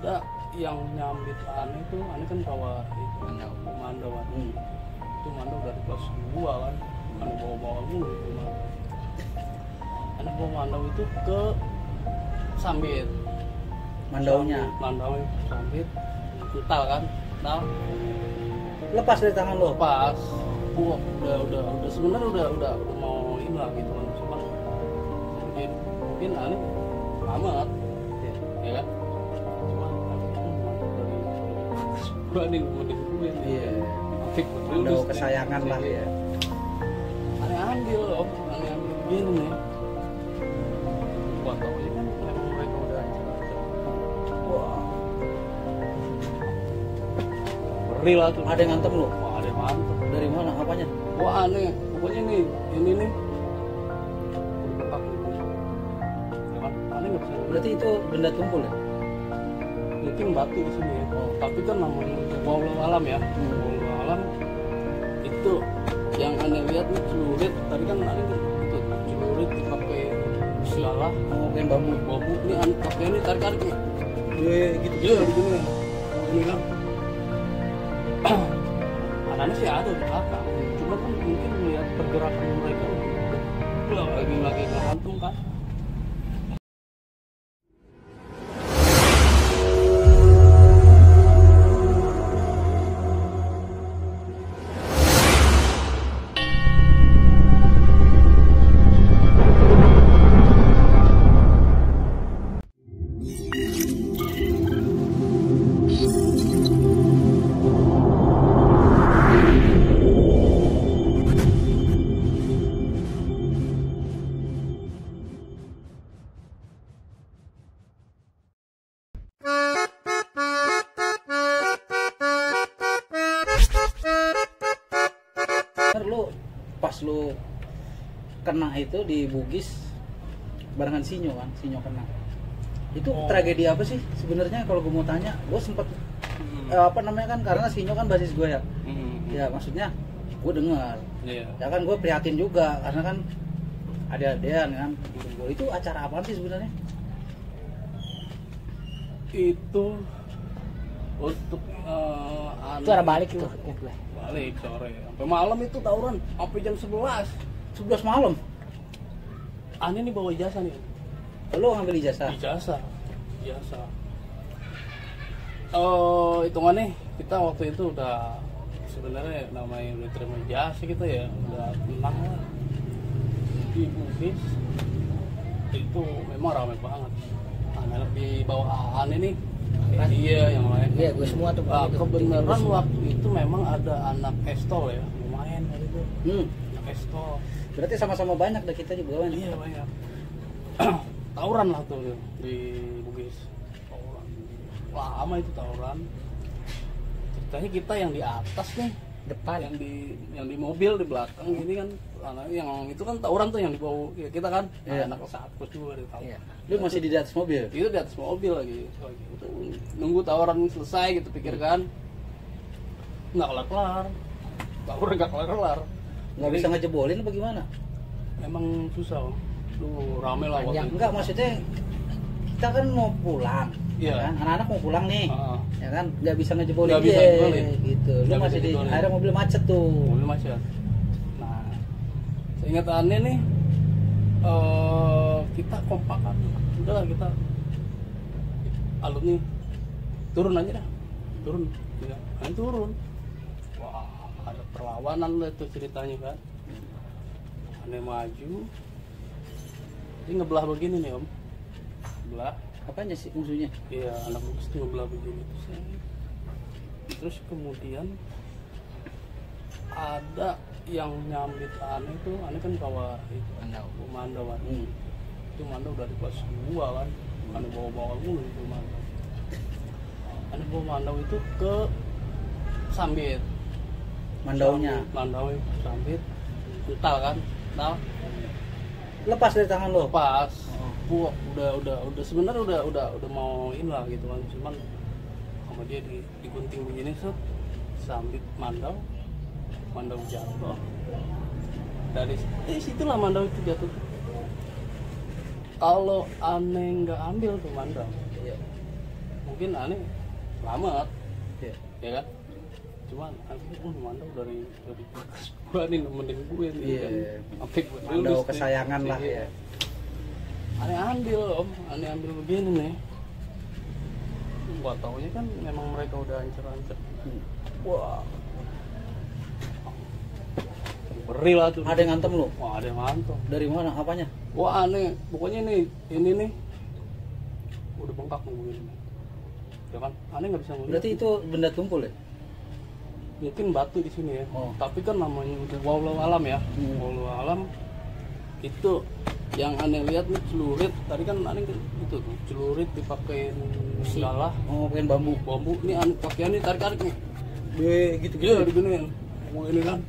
ada yang nyambit aneh itu, aneh kan bawa itu mandau kan. Itu mandau dari kelas 2 kan, aneh bawa mulu itu mandau. Aneh bawa mandau itu ke Sambit, mandaunya Sambit total kan, lepas dari tangan lo. lepas. Udah sebenarnya udah mau ini lah gitu kan, cuman mungkin aneh amat ya kan, cuman gua nih gue Iya, mandau kesayangan lah ya. aneh ambil gini nih, gua tau kan memang mereka udah ancam-ancam. Wah, Beri lah tuh, ada yang ngantem lo. wah ada yang mantep. Dari mana? Apanya? Wah aneh, pokoknya nih ini nih bekak gitu. Ya kan, aneh nggak bisa. Berarti itu benda tumpul ya? Mungkin batu di sini ya. Tapi kan namanya wallahu alam ya. Wallahu alam itu yang aneh lihat nih celurit. Tadi kan aneh itu celurit dipakai segala. Oh, kain bambu. Ini aneh pakai ini tarik nih. Gitu. Iya begini. Ini kan. Anaknya sih ada di belakang. Cuma kan mungkin melihat pergerakan mereka lagi ngehantung kan. Lu pas lu kena itu di Bugis barengan Sinyo kan, Sinyo kena. Itu tragedi apa sih sebenarnya kalau gue mau tanya? Gue sempet apa namanya kan, karena Sinyo kan basis gue ya. Ya maksudnya gue dengar. Ya kan gue prihatin juga karena kan ada-adean kan. Itu acara apa sih sebenarnya? Itu untuk Itu arah balik itu. balik sore sampai malam itu tawuran sampai jam 11 malam. aneh nih bawa ijazah nih. Lu ngambil ijazah? Ijazah hitungannya kita waktu itu udah sebenarnya namanya udah terima ijazah gitu ya, udah tenang lah di Bugis. Itu memang ramai banget, anak di bawah aneh nih. Iya, yang lain. Iya, gue semua tuh. Kebenaran waktu itu memang ada anak estol ya, lumayan hari itu. Anak estol. Berarti sama-sama banyak dah kita juga kan? Iya banyak. Tawuran lah tuh di Bugis. Tawuran. Lama itu tawuran. Ceritanya kita yang di atas nih, Depan. yang di mobil di belakang gini kan. Yang itu kan tawuran tuh yang dibawa kita kan. Iya. Anak satu juga di tawuran. Iya. Lu masih di atas mobil? Itu di atas mobil lagi. Nunggu tawuran selesai gitu pikir kan. Nggak kelar-kelar. Tawuran nggak kelar-kelar. Nggak bisa ngejebolin apa gimana? Emang susah. Tuh rame lah waktu itu. Enggak, maksudnya kita kan mau pulang. Iya. Kan? Anak-anak mau pulang nih. Heeh. Ya kan nggak bisa ngejebolin. Nggak bisa dia, ngejebolin. gitu. Lu Nggak masih bisa di ngejebolin. akhirnya mobil macet tuh. Mobil macet. Nah, seingatannya nih kita kompak kan. Udahlah kita alumni turun aja dah. Turun. Ya, turun. Wah, ada perlawanan lah itu ceritanya kan. Aneh maju. Ini ngebelah begini nih om. Belah. Apanya sih musuhnya? Iya, anak Bugis tuh ngebelah begini. Terus kemudian ada yang nyambit aneh tuh, aneh kan bawa itu mandau kan. Itu mandau dari kelas 2 kan, aneh bawa mulu itu mandau. Aneh bawa mandau itu ke Sambit. Mandaunya Mandau Sambit, total kan, total. lepas dari tangan lo? Lepas. Gua udah sebenarnya udah mau in lah gitu kan, cuman sama dia digunting begini set, Sambit mandau jatuh. Dari situlah mandau itu jatuh. Kalau aneh nggak ambil tuh mandau, Iya. mungkin aneh selamat Iya. ya kan, cuman aneh mandau dari gua nih nemenin gue nih Iya. kan, sampai gue Mandau kesayangan lah ya. aneh ambil om, aneh ambil begini nih, gua taunya kan memang mereka udah hancur-hancur. Wah, beri lah tuh. Ada yang ngantem lu? Wah, ada yang ngantem. Dari mana? Apanya? Wah aneh, pokoknya nih ini nih udah bengkak nih begini. Ya kan, aneh nggak bisa ngeliat. Berarti itu benda tumpul ya? Mungkin batu di sini ya. Oh. Tapi kan namanya udah wallahu alam ya. Wallahu alam itu yang aneh lihat nih celurit. Tadi kan aneh itu tuh celurit dipakein segala Oh, pengen bambu. bambu. Nih aneh pakaiannya tarik-tarik nih. Gitu Iya diginiin. Mau ini kan.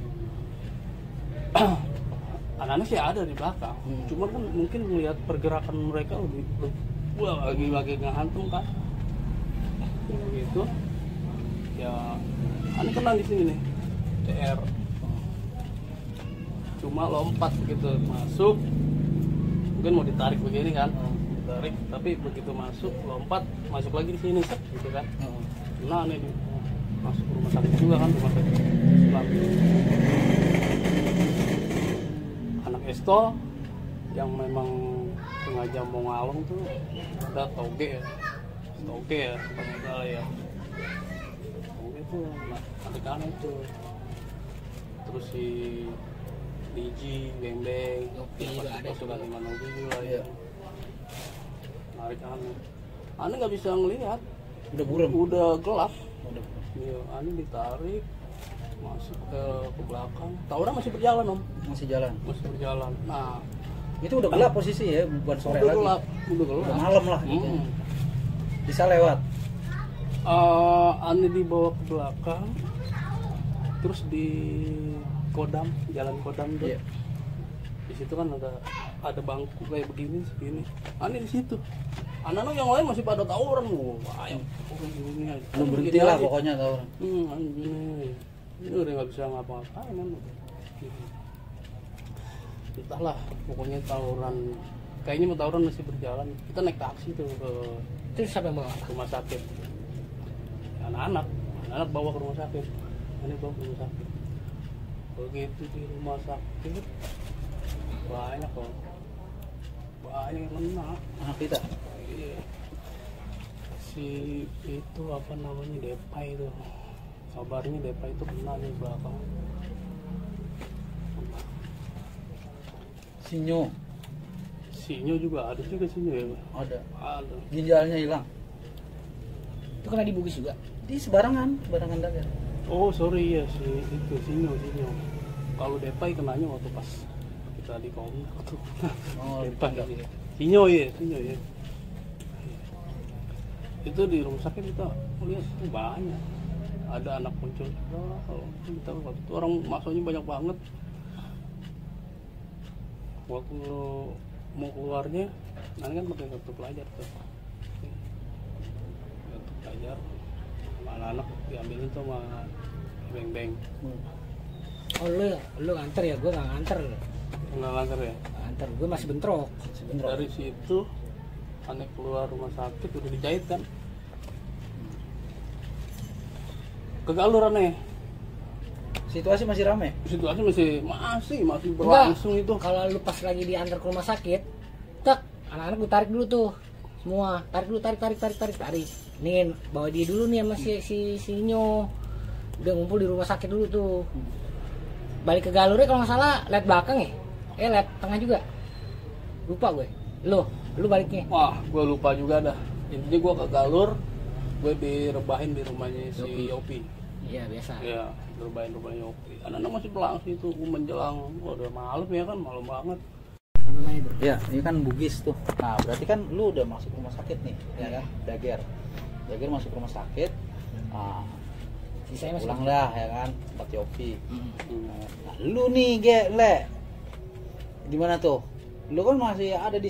Anak-anak sih ada di belakang. Cuman kan mungkin melihat pergerakan mereka lebih wah lagi ngantuk kan. Gitu. Ya aneh kenal di sini nih. CR. Cuma lompat begitu masuk. Mungkin mau ditarik begini kan. Ditarik, tapi begitu masuk lompat masuk lagi di sini set gitu kan. Nah aneh masuk rumah sakit juga kan, rumah sakit Islam. Anak Esto yang memang sengaja mau ngalong tuh ada toge ya, kalau salah ya. Toge tuh adik aneh tuh. Terus si Niji, Beng-Beng, Yopi juga ada sudah di mana juga Iya. ya. Narik aneh. Aneh nggak bisa ngelihat, Udah buram. udah gelap. Udah. Iya, aneh ditarik masuk ke belakang. Tawuran masih berjalan om, Masih jalan. masih berjalan. Nah, Itu udah gelap posisi ya, bukan sore udah lagi. gelap, udah gelap. Udah malam lah gitu. Mm. Bisa lewat. Aneh dibawa ke belakang, terus di Kodam, jalan Kodam tuh. Iya. Di situ kan ada bangku kayak begini segini. Aneh di situ. Anak-anak yang lain masih pada tawuran, wah, ayo, gini aja. Lu berhenti lah pokoknya tahu. Aneh gini. Ini udah nggak bisa ngapa-ngapain kan. Entahlah, pokoknya tawuran. Kayaknya mau tawuran masih berjalan. Kita naik taksi tuh ke Terus siapa yang bawa? rumah sakit. Anak-anak bawa ke rumah sakit. Ini bawa ke rumah sakit. Begitu di rumah sakit banyak kok. Banyak yang kena. Anak kita. Iya. Si itu apa namanya Depay itu. Kabarnya Depay itu kena di belakang. Sinyo juga ada juga Sinyo ya. Ada. Ada. Ginjalnya hilang. Itu kena di Bugis juga. Di sebarangan dagang. Oh sorry ya si itu Sinyo. Kalau Depay kenanya waktu pas kita di komik tuh. Oh, Depay. dipanggil. Sinyo ya. Itu di rumah sakit kita lihat tuh banyak. Ada anak muncul juga. Kalau kita waktu itu orang masuknya banyak banget. Waktu mau keluarnya, nanti kan pakai kartu pelajar tuh. Kartu pelajar, anak-anak diambilin tuh sama Beng-Beng. Oh lu nganter ya, gue nggak nganter. Nggak lancar ya. Nganter, gue masih bentrok. Sebentar. Dari situ aneh keluar rumah sakit udah dijahit kan. Ke galur aneh. Situasi masih ramai. Situasi masih berlangsung itu. Kalau lu pas lagi diantar ke rumah sakit, tak anak-anak gue tarik dulu tuh semua, tarik dulu, tarik. Nih bawa dia dulu nih sama si Nyo. Udah ngumpul di rumah sakit dulu tuh. Balik ke galurnya kalau nggak salah lihat belakang ya, lihat tengah juga. Lupa gue. Lu baliknya. Wah, gue lupa juga dah. Intinya gue ke galur, gue direbahin di rumahnya si Yopi. Iya biasa. Ya, direbahin rumahnya Yopi. Anak-anak masih berlangsung itu menjelang, udah malam ya kan, malam banget. Namanya itu. Ya, ini kan Bugis tuh. Nah, berarti kan lu udah masuk rumah sakit nih, ya kan? Dager masuk rumah sakit. Nah, Sisanya masih pulang dah ya kan, tempat Yopi. Hmm. Nah, lu nih, Le. Gimana tuh? Lu kan masih ada di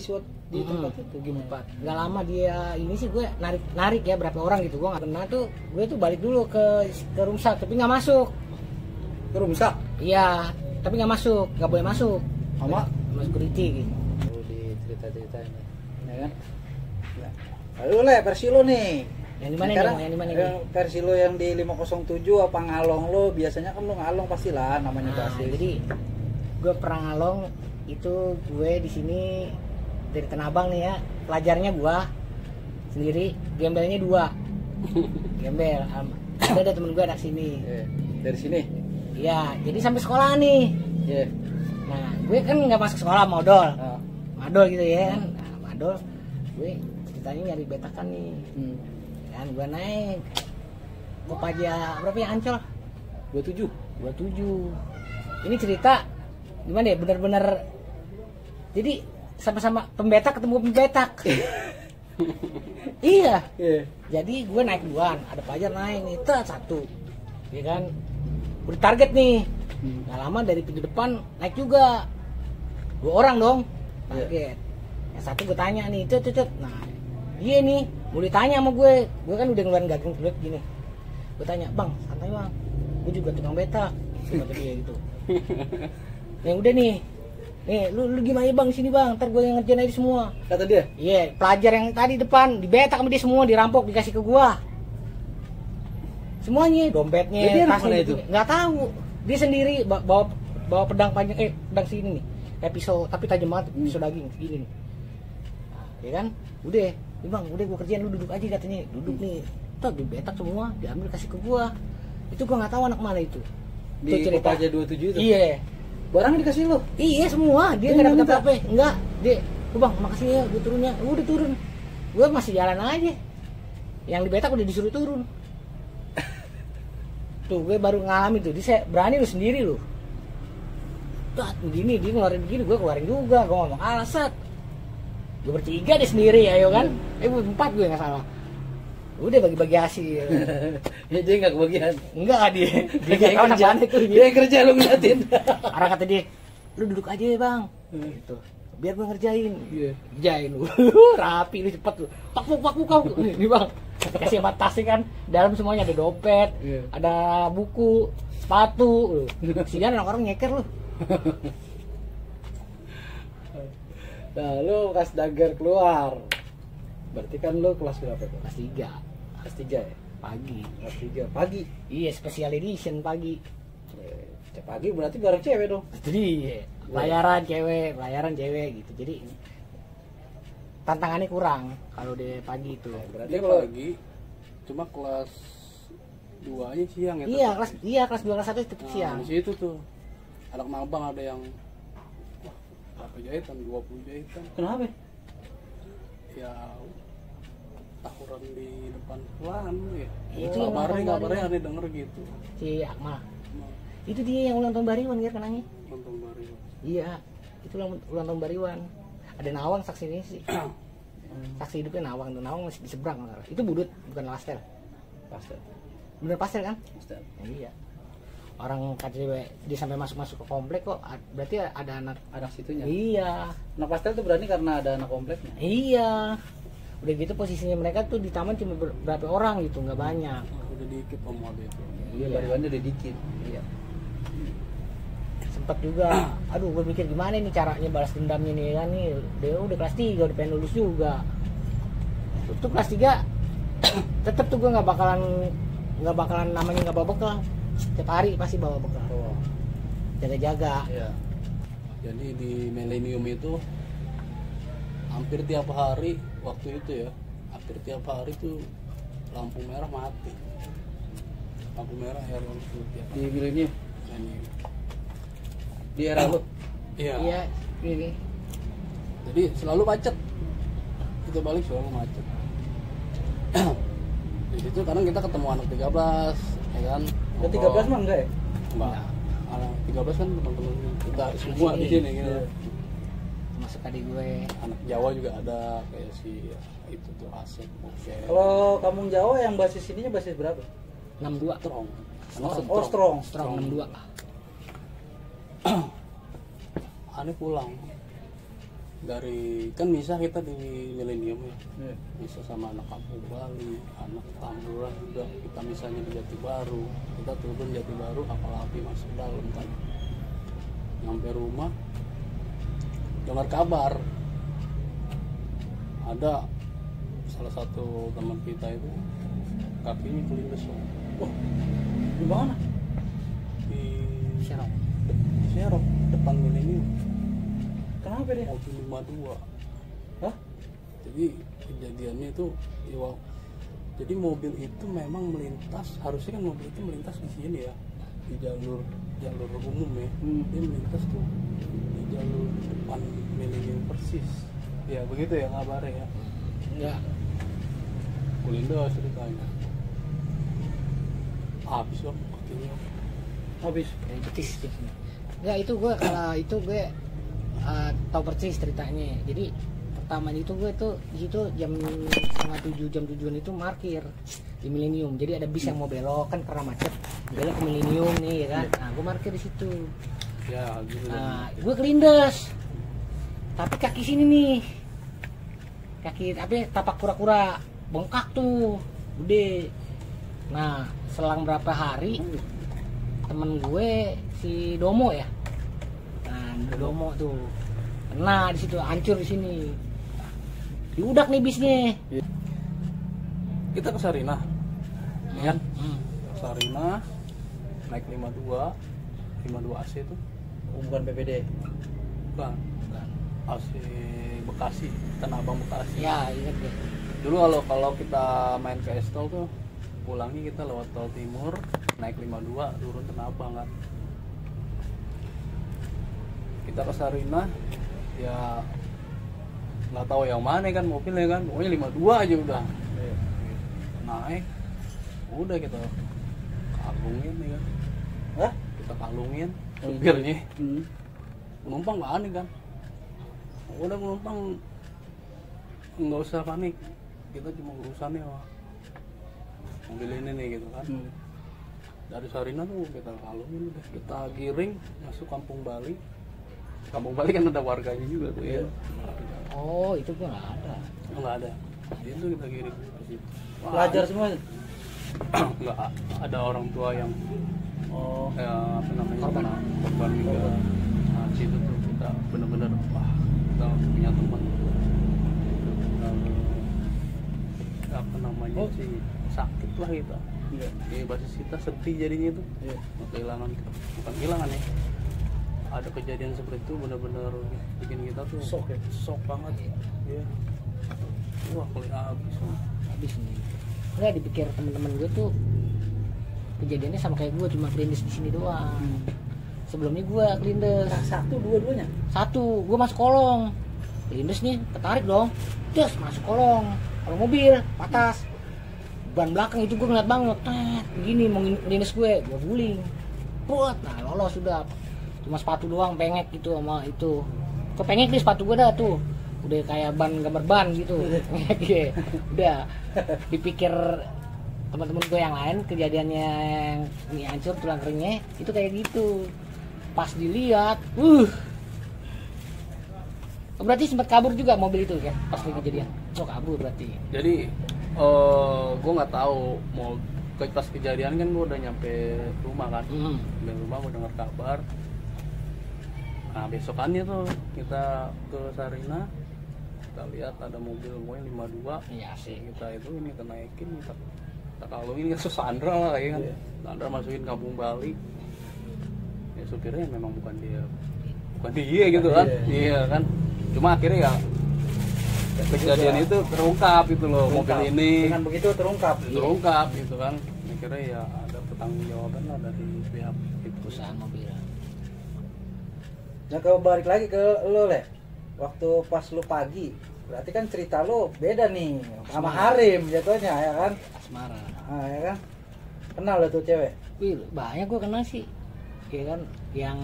tempat itu gimana? Gak lama dia ini sih gue narik ya berapa orang gitu, gue nggak kena tuh, gue tuh balik dulu ke Rumsak tapi nggak masuk. Ke Rumsak? Iya, tapi nggak masuk, nggak boleh masuk. Sama security gitu. Lu di cerita-cerita ini, ya kan? Nah, lalu Le, versi lu nih, Yang di mana nih? Sekarang Yang di mana nih? versi lo yang di 507 apa ngalong lo? Biasanya kan lo ngalong pastilah namanya Nah, basis. jadi gue pernah ngalong itu gue di sini dari Tanah Abang nih ya. Pelajarnya gue sendiri, gembelnya 2. Gembel. Ada temen gue anak sini. Dari sini. Iya, jadi sampai sekolah nih. Iya. Nah, gue kan nggak masuk sekolah modal. Ah. Madol gitu ya kan. Nah, madol gue ceritanya nyari betakan nih. Kan gue naik Kopaja berapa ya Ancol? 27. 27. Ini cerita gimana ya, bener-bener jadi sama-sama pembetak ketemu pembetak. Iya. Iya. Jadi gue naik duluan, ada pelajar naik nih, satu. Ya kan? Udah target nih. Nggak lama dari pintu depan naik juga. 2 orang dong. Target. Yang satu gue tanya nih, cet. Nah, dia nih mau ditanya sama gue kan udah ngeluarin gagang kulit gini. Gue tanya, "Bang, santai bang, gue juga tukang betak." Kata dia gitu. Yang udah nih lu gimana bang sini bang, ntar gue yang ngerjain aja semua. Kata dia. Iya, pelajar yang tadi depan dibetak sama dia semua, dirampok, dikasih ke gua. Semuanya, dompetnya, Jadi anak mana itu? Nggak tahu. Dia sendiri bawa pedang panjang, pedang sini nih. Kayak pisau, tapi tajam banget, pisau daging segini nih. Nah, ya kan? Udah, bang, udah gua kerjain, lu duduk aja katanya. Duduk nih. Tuh dibetak semua, diambil kasih ke gua. Itu gua nggak tahu anak mana itu. Di Kopaja 27 itu. Iya. Barangnya dikasih lo. Iya semua, dia nggak dapet apa-apa. Enggak, dia, bang makasih ya, gue turunnya. Udah turun, gue masih jalan aja. Yang dibetak udah disuruh turun. Tuh gue baru ngalamin tuh, dia berani lu sendiri lu. Tuh begini, dia ngeluarin begini, gue keluarin juga. Gue ngomong alasat. Gue bertiga dia sendiri, ayo kan. 4 gue nggak salah. Udah bagi-bagi hasil. Ya dia nggak kebagian. Enggak dia Dia nggak tahu kerja. anak itu. Dia yang kerja lo ngeliatin. Orang kata dia, lu duduk aja ya bang, gitu. Biar gue ngerjain. Iya. Kerjain lu, rapi lu cepet lu. Pak kau, nih bang. Kasih sama tasnya kan, dalam semuanya ada dompet, Iya. ada buku, sepatu. Kesian orang nyeker lu. Nah lo pas dagar keluar. Berarti kan lo kelas berapa tuh? Kelas 3 Kelas 3 ya? pagi. Kelas 3 pagi. Iya special edition pagi. Pagi berarti bareng cewek dong. Jadi pelayaran cewek gitu. Jadi tantangannya kurang kalau di pagi itu. Berarti Dia kalau pagi cuma kelas 2 nya siang ya. Iya tetap. kelas 2 kelas 1 tetap Nah, siang. di situ tuh anak mabang ada yang wah, berapa jahitan, 20 jahitan. kenapa? Ya tahuran di depan pelan ya. Itu yang kabarnya aneh denger gitu. Si Akmal. Itu dia yang ulang tahun Bariwan ya kenanya. Nonton baru. Iya, itu ulang tahun Bariwan. Ada Nawang saksi ini sih. Saksi hidupnya Nawang, tuh Nawang masih di seberang. Itu Budut, bukan Lastel. Pastel. Bener Pastel kan? Pastel. Ya, iya. Orang KTW dia sampai masuk ke komplek kok, berarti ada Anak situnya. Iya. Anak pastel tuh berani karena ada anak kompleknya. Iya. Udah gitu posisinya mereka tuh di taman cuma berapa orang gitu, nggak banyak. Udah dikit pemuda itu. Iya, bariwannya udah dikit. Iya. Sempet juga, aduh gue mikir gimana nih caranya balas dendamnya nih kan nih. Dia udah kelas 3, udah pengen lulus juga. Itu kelas 3 tetep tuh gue nggak bakalan namanya nggak bawa bekal. Setiap hari pasti bawa bekal. Oh. Jaga-jaga. Iya. Jadi di Millennium itu hampir tiap hari waktu itu ya, hampir tiap hari tuh lampu merah mati. Lampu merah ya lampu tiap Di Millennium, Millennium. di era lu. Iya. Iya, ini. Jadi selalu macet. Kita balik selalu macet. Di situ kadang kita ketemu anak 13, ya kan? Ke 13 mah enggak ya? Enggak. Anak 13 kan teman-teman kita semua di sini gitu. Iya. Masuk adik gue. Anak Jawa juga ada kayak si itu tuh Asep, Oke. Kalau kampung Jawa yang basis ininya basis berapa? 62. Strong. Oh, strong. Strong 62. Aneh pulang dari kan misah kita di Millennium ya, Iya. misah sama anak Kampung Bali, anak Tamburan juga kita misalnya di Jati Baru, kita turun Jati Baru kapal api masuk dalam kan, nyampe rumah dengar kabar ada salah satu teman kita itu kakinya kelindes. Oh, di mana? Di Serong. Serok depan Millennium. Kenapa dia? Mobil 52. Hah? Jadi kejadiannya itu jadi mobil itu memang melintas, harusnya kan mobil itu melintas di sini ya, di jalur umum ya. Dia melintas tuh di jalur depan Millennium persis ya, begitu ya kabarnya ya. Enggak. Kulindo ceritanya habis loh kakinya. Habis. Dari betis gitu. Enggak, itu gue kalau itu gue tahu persis ceritanya. Jadi pertama itu gue tuh di situ jam 6:30 jam 7-an itu parkir di Millennium. Jadi ada bis yang mau belok kan karena macet. Belok ke Millennium nih ya kan. Nah, gue parkir di situ. Ya gitu. Nah, gue kelindes. Tapi kaki sini nih. Kaki tapi tapak kura-kura bengkak tuh. Gede. Nah, selang berapa hari temen gue si Domo ya. Nah, Domo tuh kena di situ, hancur di sini. Diudak nih bisnya. Kita ke Sarinah ya kan. Hmm. Sarinah naik 52 AC itu Bukan PPD. bukan AC Bekasi, Tanah Abang Bekasi. Ya, ingat gue. Dulu kalau kita main ke Estol tuh pulangnya kita lewat tol timur naik 52 turun Tanah Abang kan. Kita ke Sarinah ya nggak tahu yang mana kan mobilnya kan, pokoknya 52 aja udah naik, udah kita kalungin ya kan. Hah? Kita kalungin supirnya, Hmm. penumpang nggak aneh kan, udah penumpang nggak usah panik, kita cuma urusannya mobil ini nih gitu kan. Dari Sarinah tuh kita kalungin, udah kita giring masuk Kampung Bali. Kampung Bali kan ada warganya juga tuh ya. Oh, itu gue nggak ada. Oh, nggak ada. Itu kita giring ke situ. Wah, Pelajar semua. nggak ada orang tua yang Oh. apa namanya korban juga. Nah, situ tuh kita bener-bener wah, kita punya teman apa namanya sih sakit lah kita. Iya. Di basis kita sedih jadinya itu. Iya. Kehilangan, bukan kehilangan ya, ada kejadian seperti itu benar-benar bikin kita tuh Shock ya? shock banget ya. Wah, kulit habis Habis nih. Enggak, dipikir temen-temen gue tuh kejadiannya sama kayak gue, cuma kelindes di sini doang. Sebelumnya gue kelindes Satu dua-duanya. satu, gue masuk kolong, kelindes nih, ketarik dong, terus masuk kolong mobil, patas, ban belakang itu gue ngeliat banget, begini mau kelindes gue guling, buat, nah lolos sudah, cuma sepatu doang pengek gitu sama itu, kepengek nih sepatu gue dah tuh, udah kayak ban gambar ban gitu, Iya. Udah, dipikir teman-teman gue yang lain kejadiannya yang ini hancur tulang keringnya itu kayak gitu, pas dilihat, berarti sempat kabur juga mobil itu kan pas lagi kejadian. Oh, kabur berarti. Jadi gue nggak tahu mau pas kejadian kan gue udah nyampe rumah kan. Di rumah gue dengar kabar. Nah besokannya tuh kita ke Sarinah, kita lihat ada mobil gue 52. Iya sih. Kita itu ini kita naikin, kita kalungin, kita Sandra lah ya kan. Sandra masukin Kampung Bali. Ya supirnya memang bukan dia gitu kan. Iya kan. Cuma akhirnya ya kejadian itu terungkap itu loh, mobil ini Dengan begitu terungkap gitu kan. Akhirnya ya ada pertanggungjawaban lah dari pihak Perusahaan mobil. Nah, kalau balik lagi ke lo Le, waktu pas lo pagi, berarti kan cerita lo beda nih sama Harim jatuhnya ya kan. Asmara. Nah, ya kan. Kenal lo tuh cewek? Wih, banyak gue kenal sih. Ya kan, yang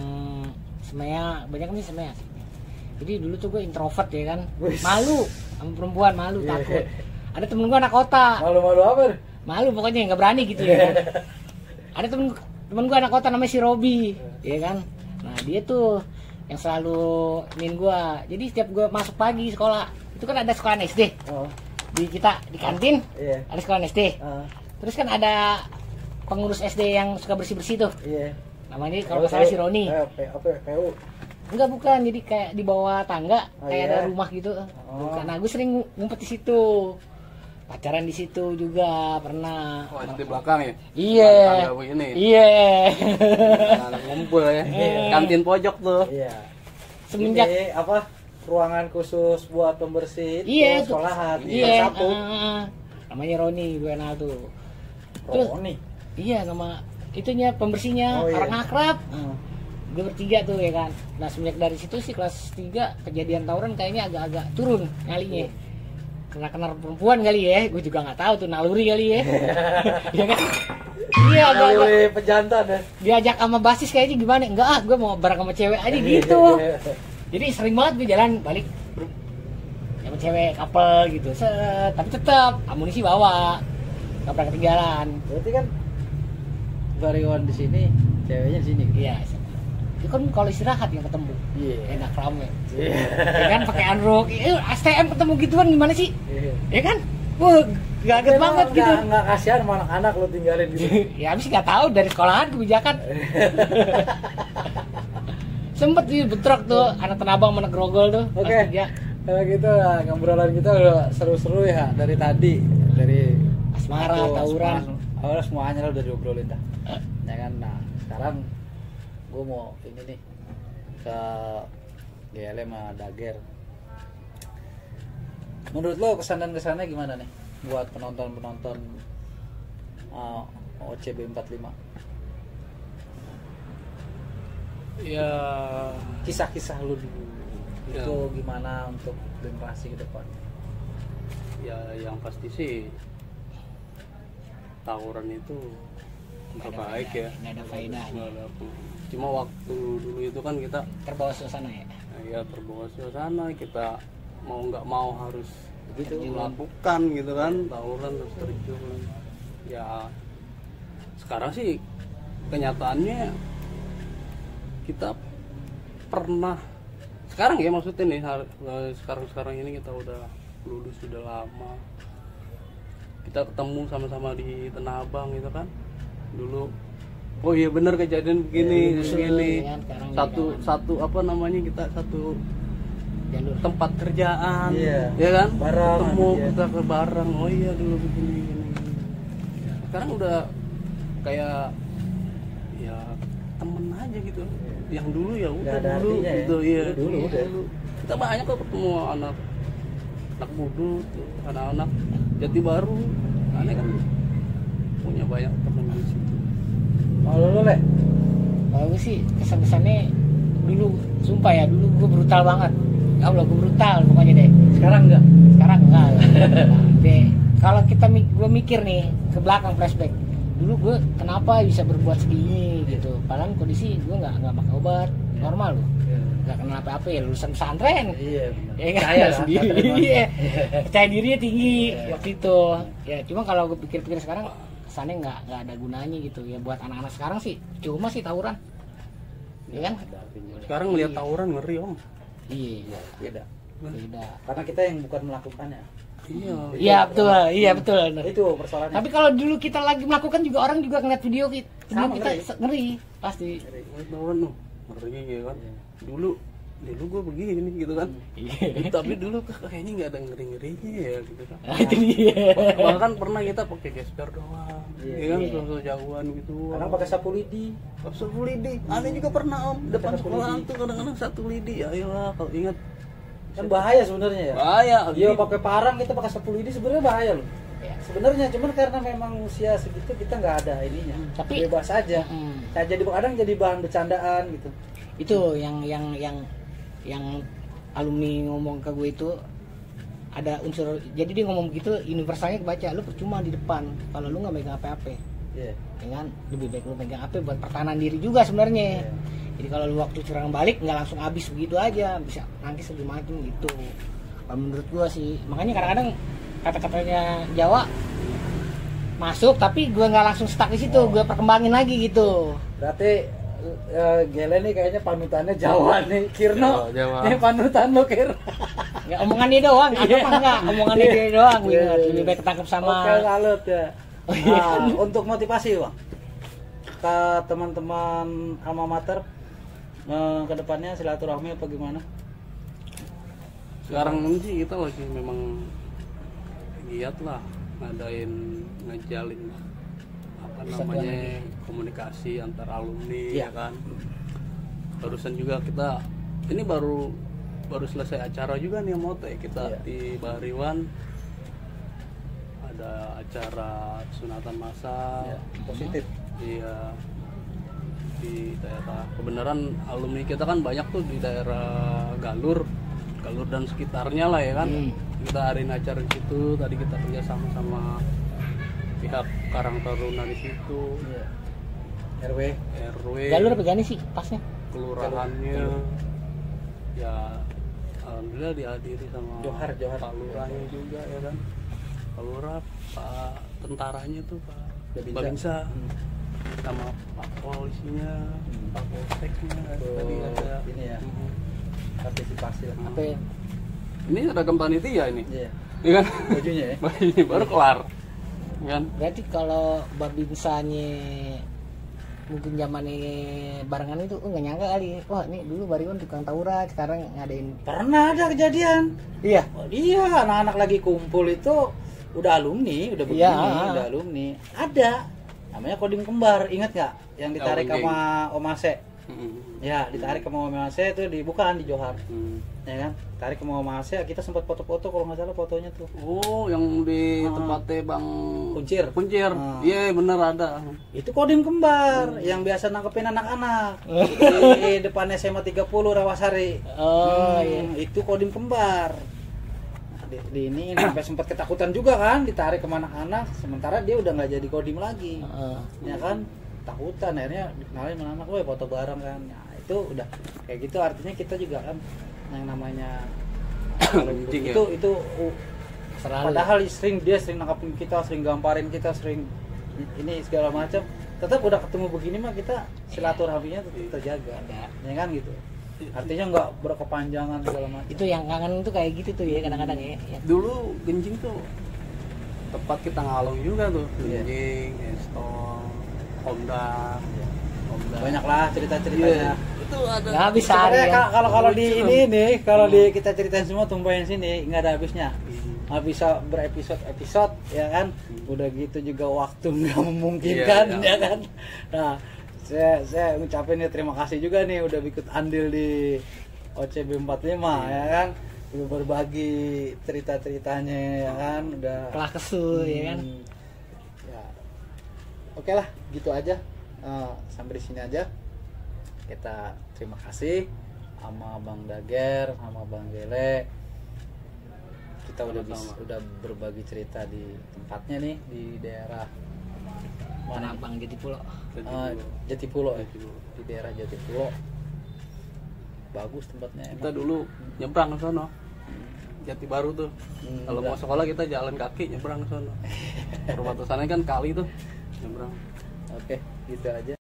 semea, banyak nih semea sih. Jadi dulu tuh gue introvert ya kan, malu sama perempuan, malu, takut. Ada temen gue anak kota, Malu-malu apa? malu pokoknya nggak berani gitu ya kan. Ada temen gue anak kota namanya si Robi, ya kan. Nah dia tuh yang selalu nin gue. Jadi setiap gue masuk pagi sekolah, itu kan ada sekolah SD. Oh. Di kita di kantin Iya. ada sekolah SD. Terus kan ada pengurus SD yang suka bersih-bersih tuh. Iya. Namanya kalau nggak salah si Roni. PU. Enggak, bukan, jadi kayak di bawah tangga, kayak iya. ada rumah gitu. Nah gue sering ngumpet di situ. pacaran di situ juga pernah. Oh, di belakang ya? Iya. Tangga begini. Iya. Nah, ngumpul ya. Kantin pojok tuh. Iya. Semenjak Ini apa? Ruangan khusus buat pembersih Iya, tuh. sekolahan. Iya. Sapu. Namanya Roni, gue kenal tuh. Terus, Roni. iya nama itunya pembersihnya Oh, iya. orang akrab. Hmm. Gue bertiga tuh ya kan. Nah semenjak dari situ sih kelas 3 kejadian tawuran kayaknya agak-agak turun nyalinya. Karena kenal perempuan kali ya, gue juga nggak tahu tuh naluri kali ya. Iya kan? Iya agak Pejantan ya. diajak sama basis kayaknya gimana? Enggak ah, gue mau bareng sama cewek aja gitu. Jadi sering banget gue jalan balik sama cewek couple gitu. Set, tapi tetap amunisi bawa. Gak pernah ketinggalan. Berarti kan Bariwan di sini, ceweknya di sini. Iya. Itu kan kalau istirahat yang ketemu. Iya. Enak rame. Iya. Ya kan pakai androk. STM ketemu gituan gimana sih? Iya. Ya kan? Wah, gaget banget gitu. Nggak kasihan sama anak-anak lo tinggalin gitu. Ya habis nggak tahu dari sekolahan kebijakan. Sempet sih bentrok tuh anak Tanabang mana Grogol tuh. Oke. Pas kerja. Kalau gitu ngobrolan kita udah seru-seru ya dari tadi, dari Asmara, satu tawuran. awalnya semuanya lo udah diobrolin dah. Ya kan. Nah, sekarang gue mau ini nih ke GLM sama Dager. Menurut lo kesan dan kesannya gimana nih buat penonton-penonton OCB 45? Ya, Kisah-kisah lu dulu Ya. itu gimana untuk generasi ke depan? ya yang pasti sih tawuran itu nggak baik ya. Nggak ada faedahnya. Nggak ada apa. Cuma waktu dulu itu kan kita Terbawa suasana ya. ya terbawa suasana, kita mau nggak mau harus Begitu. melakukan gitu kan, tawuran terus terjun. Ya sekarang sih kenyataannya kita pernah sekarang ya maksudnya nih sekarang ini kita udah lulus sudah lama, kita ketemu sama-sama di Tanah Abang gitu kan dulu. Oh iya bener kejadian begini begini. ya kan, sekarang Satu apa namanya, kita satu jalur. tempat kerjaan, Iya. ya kan? Bareng, Ketemu iya. kita ke bareng. Oh iya dulu begini gini. Sekarang udah kayak ya temen aja gitu. Yang dulu ya udah Nggak ada dulu artinya ya? gitu, iya Dulu, udah. Kita banyak kok ketemu anak Budut, anak-anak Jati Baru. Aneh kan punya banyak teman di situ. Kalau lu Le? Kalau gue sih kesan-kesannya dulu, sumpah ya dulu gue brutal banget. Ya Allah gue brutal pokoknya deh. Sekarang enggak? Sekarang enggak. Deh, kalau gue mikir nih ke belakang flashback. Dulu gue kenapa bisa berbuat segini gitu. Padahal kondisi gue nggak pakai obat, normal loh. Nggak kenal apa-apa ya, lulusan pesantren. Iya benar. Ya kan Percaya lah, sendiri. kata Iwan. Iya. Percaya dirinya tinggi Iya. waktu itu. Ya cuma kalau gue pikir-pikir sekarang kesannya nggak ada gunanya gitu ya buat anak-anak sekarang sih. Cuma sih tawuran. Ya kan? Ada artinya. Sekarang melihat tawuran ngeri om. Iya. Beda. Beda. Karena kita yang bukan melakukannya. Iya. Iya betul, iya betul. bener. Itu persoalannya. Tapi kalau dulu kita lagi melakukan juga orang juga ngeliat video kita Sama, ngeri. ngeri pasti. Tawuran tuh ngeri gitu kan. Dulu gue begini gitu kan. Iya. Tapi dulu kayaknya nggak ada ngeri-ngerinya ya gitu kan. Nah, itu dia. Bahkan pernah kita pakai gesper doang, Iya. ya kan, Iya. sosok jauhan gitu. Sekarang pakai sapu lidi. Satu lidi, aneh juga pernah om, depan Satu sekolah lidi. tuh kadang-kadang satu lidi, ayolah kalau ingat. Kan bahaya sebenarnya ya. Bahaya. Dia pakai parang, kita pakai sapu lidi sebenarnya bahaya loh. Iya. Sebenarnya cuman karena memang usia segitu kita nggak ada ininya. Tapi- bebas aja. Nah, jadi kadang jadi bahan bercandaan gitu. Itu yang alumni ngomong ke gue itu ada unsur, jadi dia ngomong begitu universalnya kebaca, lu percuma di depan kalau lu nggak megang apa-apa. Iya. Ya kan, lebih baik lu megang apa buat pertahanan diri juga sebenarnya. Iya. Jadi kalau lu waktu serangan balik nggak langsung habis begitu aja, bisa nangkis lebih maju gitu. Kalau menurut gua sih, makanya kadang-kadang kata-katanya Jawa masuk tapi gua nggak langsung stuck di situ, gua perkembangin lagi gitu. Berarti Gele nih kayaknya panutannya Jawa nih. Kirno, Jawa. ini panutan lo Kir. Nggak omongan dia doang, apa enggak? Omongannya dia doang, Iya, ingat. iya. Lebih baik ketangkep sama. Oke, salut ya. Oh, iya. Nah, untuk motivasi Bang, ke teman-teman alma mater ke depannya silaturahmi apa gimana? Sekarang ini sih kita lagi memang giat lah ngadain ngejalin apa namanya komunikasi antar alumni Iya. ya kan. Barusan juga kita ini baru selesai acara juga nih Mote kita Iya. di Bahariwan ada acara sunatan massal. Ya, positif. Iya, di daerah kebenaran alumni kita kan banyak tuh di daerah Galur dan sekitarnya lah ya kan. Kita hariin acara di situ. Tadi kita kerja sama pihak Karang Taruna di situ, Iya. RW. RW, Jalur apa gani sih pasnya? kelurahannya. Ya, alhamdulillah dihadiri sama Johar. Pak Lurahnya juga ya kan. Pak Lurah, Pak tentaranya tuh Pak Babinsa. Sama Pak Polisinya, Pak Polseknya tadi ada ini ya, partisipasi lah. Apa ya? Ini seragam panitia ini, Iya. iya kan? Bajunya ya. Ini baru kelar, kan? Berarti kalau Babinsanya mungkin zamannya barengan itu nggak nyangka kali. Wah, ini dulu Bahariwan tukang tawuran, sekarang ngadain. Pernah ada kejadian. Iya. Oh, iya, anak-anak lagi kumpul itu udah alumni, udah begini, Iya. udah alumni. Ada namanya kodim kembar, ingat nggak? Yang ditarik Kodim. sama Omase. Ya, ditarik sama Omase itu bukan di Johar. Ya kan? Tarik sama Omase, kita sempat foto-foto kalau nggak salah fotonya tuh. Oh, yang di tempatnya Bang Kuncir. Iya, bener ada. Itu kodim kembar yang biasa nangkepin anak-anak di depan SMA 30 Rawasari. Oh iya. Itu kodim kembar. Nah, di ini sampai sempat ketakutan juga kan, ditarik ke anak-anak, sementara dia udah nggak jadi kodim lagi. Ya kan, takutan akhirnya dikenalin sama anak gue foto bareng kan. Nah, itu udah kayak gitu, artinya kita juga kan yang namanya Anjing ya. itu Selalu. padahal dia sering nangkapin kita, sering gamparin kita, sering ini segala macam, tetap udah ketemu begini mah kita silaturahminya tetap terjaga, ya kan gitu. Artinya nggak berkepanjangan segala macam. Itu yang kangen itu kayak gitu tuh ya kadang-kadang ya. Dulu Genjing tuh tempat kita ngalong juga tuh. Iya. Genjing, Estol, Honda. Banyak lah cerita-ceritanya. Itu ada. Nggak habis Sebenarnya hari ya. kalau di ini nih, kalau di kita ceritain semua tumpahin sini nggak ada habisnya. Nggak bisa berepisode ya kan. Udah gitu juga waktu nggak memungkinkan Iya, ya kan. Nah, saya ngucapin ya terima kasih juga nih udah ikut andil di OCB 45 ya kan. Udah berbagi cerita-ceritanya ya kan, udah Kelah kesu ya kan. Ya. Oke lah, gitu aja. Sampai di sini aja. Kita terima kasih sama Bang Dager, sama Bang Gele. Kita udah berbagi cerita di tempatnya nih di daerah mana? Tanabang Jatipulo. Jatipulo ya. Di daerah Jatipulo. Bagus tempatnya Kita emang. dulu nyebrang ke sono. Jati Baru tuh. Kalau mau sekolah kita jalan kaki nyebrang ke sono. Perbatasannya kan kali tuh. Nyebrang. Oke, gitu aja.